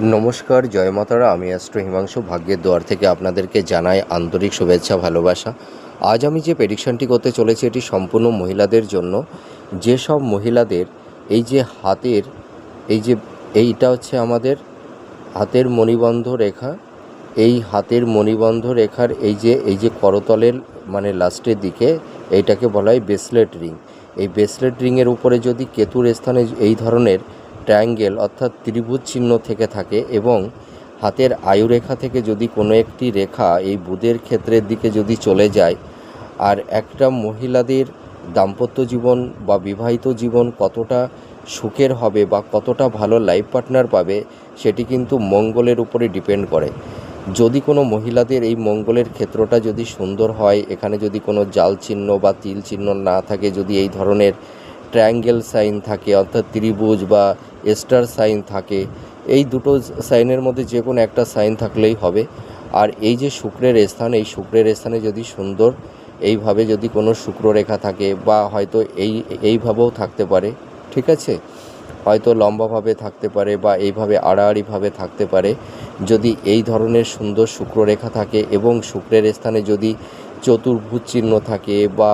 নমস্কার, জয় মাতারা। আমি অ্যাস্ট্রো হিমাংশু ভাগ্যের দুয়ার থেকে আপনাদেরকে জানাই আন্তরিক শুভেচ্ছা, ভালোবাসা। আজ আমি যে প্রেডিকশনটি করতে চলেছি এটি সম্পূর্ণ মহিলাদের জন্য। যেসব মহিলাদের এই যে হাতের এইটা হচ্ছে আমাদের হাতের মণিবন্ধ রেখা, এই হাতের মণিবন্ধ রেখার এই যে করতলের মানে লাস্টের দিকে এইটাকে বলা হয় ব্রেসলেট রিং। এই ব্রেসলেট রিংয়ের উপরে যদি কেতুর স্থানে এই ধরনের ট্রায়াঙ্গেল অর্থাৎ ত্রিভুজ চিহ্ন থেকে থাকে এবং হাতের আয়ুরেখা থেকে যদি কোনো একটি রেখা এই বুধের ক্ষেত্রের দিকে যদি চলে যায়, আর একটা মহিলাদের দাম্পত্য জীবন বা বিবাহিত জীবন কতটা সুখের হবে বা কতটা ভালো লাইফ পার্টনার পাবে সেটি কিন্তু মঙ্গলের উপরে ডিপেন্ড করে। যদি কোনো মহিলাদের এই মঙ্গলের ক্ষেত্রটা যদি সুন্দর হয়, এখানে যদি কোনো জাল চিহ্ন বা তিল চিহ্ন না থাকে, যদি এই ধরনের ট্রায়াঙ্গেল সাইন থাকে অর্থাৎ ত্রিভুজ বা স্টার সাইন থাকে, এই দুটো সাইনের মধ্যে যে কোনো একটা সাইন থাকলেই হবে। আর এই যে শুক্রের স্থান, এই শুক্রের স্থানে যদি সুন্দর এইভাবে যদি কোনো শুক্ররেখা থাকে বা হয়তো এইভাবেও থাকতে পারে, ঠিক আছে, হয়তো লম্বাভাবে থাকতে পারে বা এইভাবে আড়াআড়িভাবে থাকতে পারে। যদি এই ধরনের সুন্দর শুক্ররেখা থাকে এবং শুক্রের স্থানে যদি চতুর্ভুজ চিহ্ন থাকে বা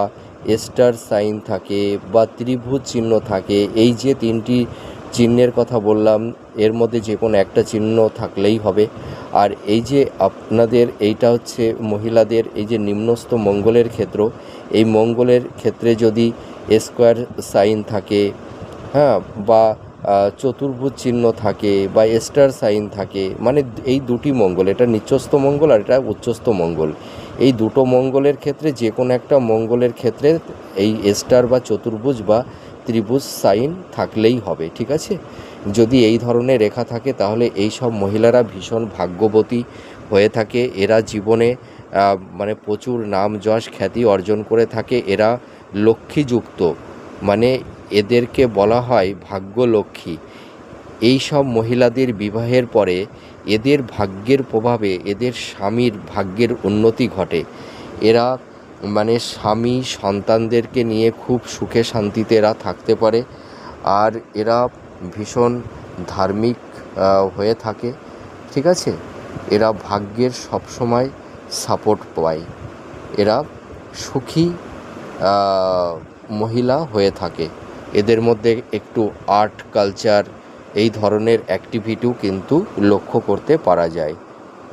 স্টার সাইন থাকে বা ত্রিভুজ চিহ্ন থাকে, এই যে তিনটি চিহ্নের কথা বললাম এর মধ্যে যে কোনো একটা চিহ্ন থাকলেই হবে। আর এই যে আপনাদের এইটা হচ্ছে মহিলাদের এই যে নিম্নস্থ মঙ্গলের ক্ষেত্র, এই মঙ্গলের ক্ষেত্রে যদি স্কোয়ার সাইন থাকে, হ্যাঁ, বা চতুর্ভুজ চিহ্ন থাকে বা স্টার সাইন থাকে, মানে এই দুটি মঙ্গল, এটা নিচস্থ মঙ্গল আর এটা উচ্চস্থ মঙ্গল, এই দুটো মঙ্গলের ক্ষেত্রে যে কোনো একটা মঙ্গলের ক্ষেত্রে এই স্টার বা চতুর্ভুজ বা ত্রিভুজ সাইন থাকলেই হবে, ঠিক আছে। যদি এই ধরনের রেখা থাকে তাহলে এই সব মহিলারা ভীষণ ভাগ্যবতী হয়ে থাকে। এরা জীবনে মানে প্রচুর নাম যশ খ্যাতি অর্জন করে থাকে। এরা লক্ষ্মীযুক্ত, মানে এদেরকে বলা হয় ভাগ্যলক্ষ্মী। এই সব মহিলাদের বিবাহের পরে এদের ভাগ্যের প্রভাবে এদের স্বামীর ভাগ্যের উন্নতি ঘটে। এরা মানে স্বামী সন্তানদেরকে নিয়ে খুব সুখে শান্তিতে এরা থাকতে পারে। আর এরা ভীষণ ধার্মিক হয়ে থাকে, ঠিক আছে। এরা ভাগ্যের সবসময় সাপোর্ট পায়। এরা সুখী মহিলা হয়ে থাকে। এদের মধ্যে একটু আর্ট কালচার এই ধরনের অ্যাক্টিভিটিও কিন্তু লক্ষ্য করতে পারা যায়।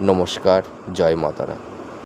নমস্কার, জয় মাতারা।